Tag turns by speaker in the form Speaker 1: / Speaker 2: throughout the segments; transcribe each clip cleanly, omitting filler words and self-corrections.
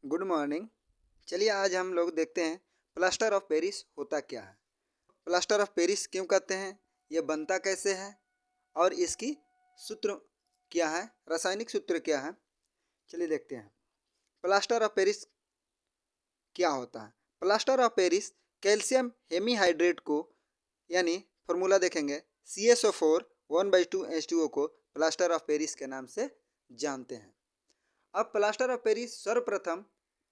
Speaker 1: Good morning. चलिए आज हम लोग देखते हैं प्लास्टर ऑफ पेरिस होता क्या है। प्लास्टर ऑफ पेरिस क्यों कहते हैं, यह बनता कैसे है और इसकी सूत्र क्या है, रासायनिक सूत्र क्या है। चलिए देखते हैं प्लास्टर ऑफ पेरिस क्या होता है। Plaster of Paris calcium hemihydrate को यानी फॉर्मूला देखेंगे CSO4 1/2H2O को प्लास्टर ऑफ पेरिस के नाम से जानते हैं। अब प्लास्टर ऑफ पेरिस सर्वप्रथम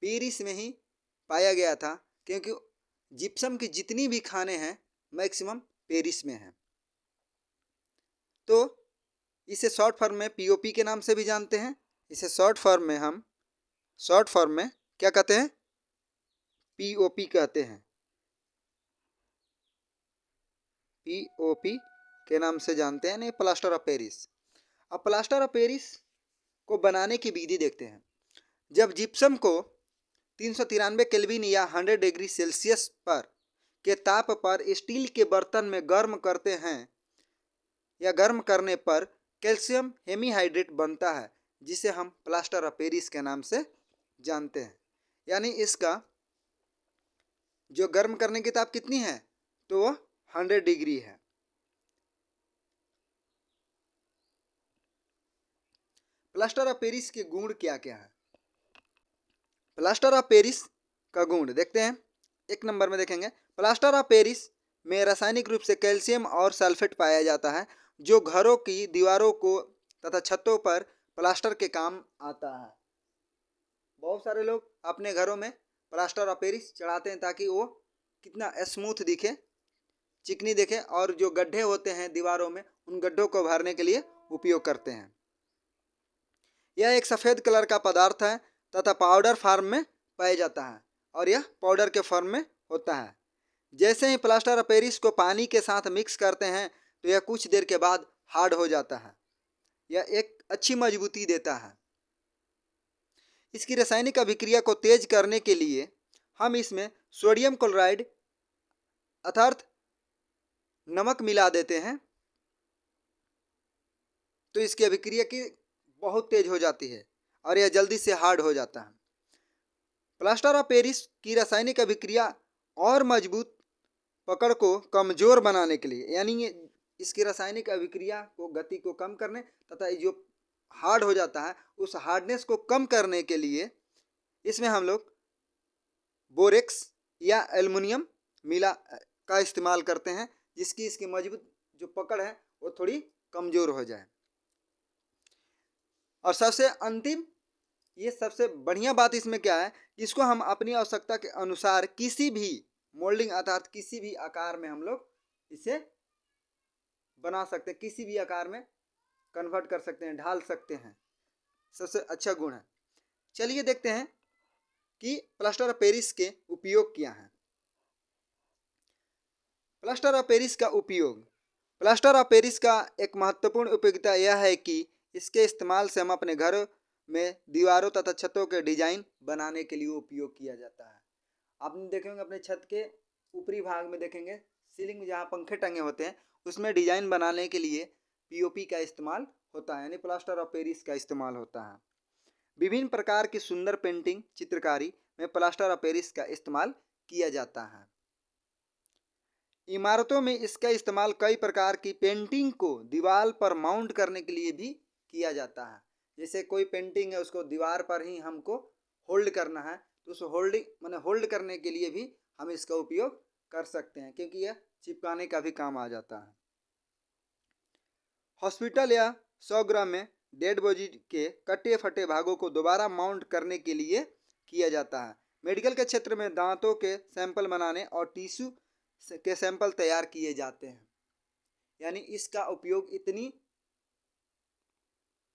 Speaker 1: पेरिस में ही पाया गया था, क्योंकि जिप्सम की जितनी भी खाने हैं मैक्सिमम पेरिस में हैं। तो इसे शॉर्ट फॉर्म में POP के नाम से भी जानते हैं। इसे शॉर्ट फॉर्म में क्या कहते हैं, POP कहते हैं। POP के नाम से जानते हैं नहीं, प्लास्टर ऑफ पेरिस। अब प्लास्टर ऑफ पेरिस को बनाने की विधि देखते हैं। जब जिप्सम को 393 केल्विन या 100 डिग्री सेल्सियस पर के ताप पर स्टील के बर्तन में गर्म करते हैं या गर्म करने पर कैल्शियम हेमीहाइड्रेट बनता है, जिसे हम प्लास्टर ऑफ पेरिस के नाम से जानते हैं। यानी इसका जो गर्म करने की ताप कितनी है, तो वो 100 डिग्री है। प्लास्टर ऑफ पेरिस के गुण क्या क्या है। प्लास्टर ऑफ पेरिस का गुण देखते हैं। एक नंबर में देखेंगे, प्लास्टर ऑफ पेरिस में रासायनिक रूप से कैल्शियम और सल्फेट पाया जाता है, जो घरों की दीवारों को तथा छतों पर प्लास्टर के काम आता है। बहुत सारे लोग अपने घरों में प्लास्टर ऑफ पेरिस चढ़ाते हैं ताकि वो कितना स्मूथ दिखे, चिकनी दिखे, और जो गड्ढे होते हैं दीवारों में उन गड्ढों को भरने के लिए उपयोग करते हैं। यह एक सफ़ेद कलर का पदार्थ है तथा पाउडर फॉर्म में पाया जाता है, और यह पाउडर के फॉर्म में होता है। जैसे ही प्लास्टर ऑफ पेरिस को पानी के साथ मिक्स करते हैं तो यह कुछ देर के बाद हार्ड हो जाता है। यह एक अच्छी मजबूती देता है। इसकी रासायनिक अभिक्रिया को तेज करने के लिए हम इसमें सोडियम क्लोराइड अर्थात नमक मिला देते हैं, तो इसकी अभिक्रिया की बहुत तेज हो जाती है और यह जल्दी से हार्ड हो जाता है। प्लास्टर ऑफ पेरिस की रासायनिक अभिक्रिया और मजबूत पकड़ को कमजोर बनाने के लिए, यानी इसकी रासायनिक अभिक्रिया को गति को कम करने तथा जो हार्ड हो जाता है उस हार्डनेस को कम करने के लिए इसमें हम लोग बोरेक्स या एल्युमिनियम मिला का इस्तेमाल करते हैं, जिसकी इसकी मजबूत जो पकड़ है वो थोड़ी कमजोर हो जाए। और सबसे अंतिम, ये सबसे बढ़िया बात इसमें क्या है, इसको हम अपनी आवश्यकता के अनुसार किसी भी मोल्डिंग अर्थात किसी भी आकार में हम लोग इसे बना सकते हैं, किसी भी आकार में कन्वर्ट कर सकते हैं, ढाल सकते हैं। सबसे अच्छा गुण है। चलिए देखते हैं कि प्लास्टर ऑफ पेरिस के उपयोग क्या हैं। प्लास्टर ऑफ पेरिस का उपयोग। प्लास्टर ऑफ पेरिस का एक महत्वपूर्ण उपयोगिता यह है कि इसके इस्तेमाल से हम अपने घर में दीवारों तथा छतों के डिजाइन बनाने के लिए उपयोग किया जाता है। आपने देखेंगे अपने छत के ऊपरी भाग में देखेंगे सीलिंग में जहाँ पंखे टंगे होते हैं उसमें डिजाइन बनाने के लिए POP का इस्तेमाल होता है, यानी प्लास्टर ऑफ पेरिस का इस्तेमाल होता है। विभिन्न प्रकार की सुंदर पेंटिंग चित्रकारी में प्लास्टर ऑफ पेरिस का इस्तेमाल किया जाता है। इमारतों में इसका इस्तेमाल कई प्रकार की पेंटिंग को दीवार पर माउंट करने के लिए भी किया जाता है। जैसे कोई पेंटिंग है उसको दीवार पर ही हमको होल्ड करना है, तो उस होल्ड करने के लिए भी हम इसका उपयोग कर सकते हैं, क्योंकि यह चिपकाने का भी काम आ जाता है। हॉस्पिटल या स्वगृह में डेड बॉडी के कटे फटे भागों को दोबारा माउंट करने के लिए किया जाता है। मेडिकल के क्षेत्र में दांतों के सैंपल बनाने और टिश्यू के सैंपल तैयार किए जाते हैं। यानी इसका उपयोग इतनी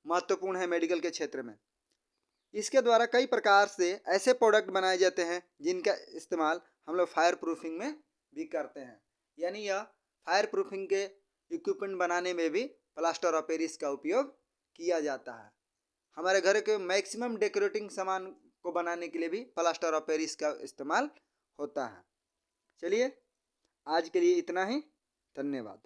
Speaker 1: महत्वपूर्ण है मेडिकल के क्षेत्र में। इसके द्वारा कई प्रकार से ऐसे प्रोडक्ट बनाए जाते हैं जिनका इस्तेमाल हम लोग फायर प्रूफिंग में भी करते हैं। यानी यह फायर प्रूफिंग के इक्विपमेंट बनाने में भी प्लास्टर ऑफ पेरिस का उपयोग किया जाता है। हमारे घर के मैक्सिमम डेकोरेटिंग सामान को बनाने के लिए भी प्लास्टर ऑफ पेरिस का इस्तेमाल होता है। चलिए आज के लिए इतना ही, धन्यवाद।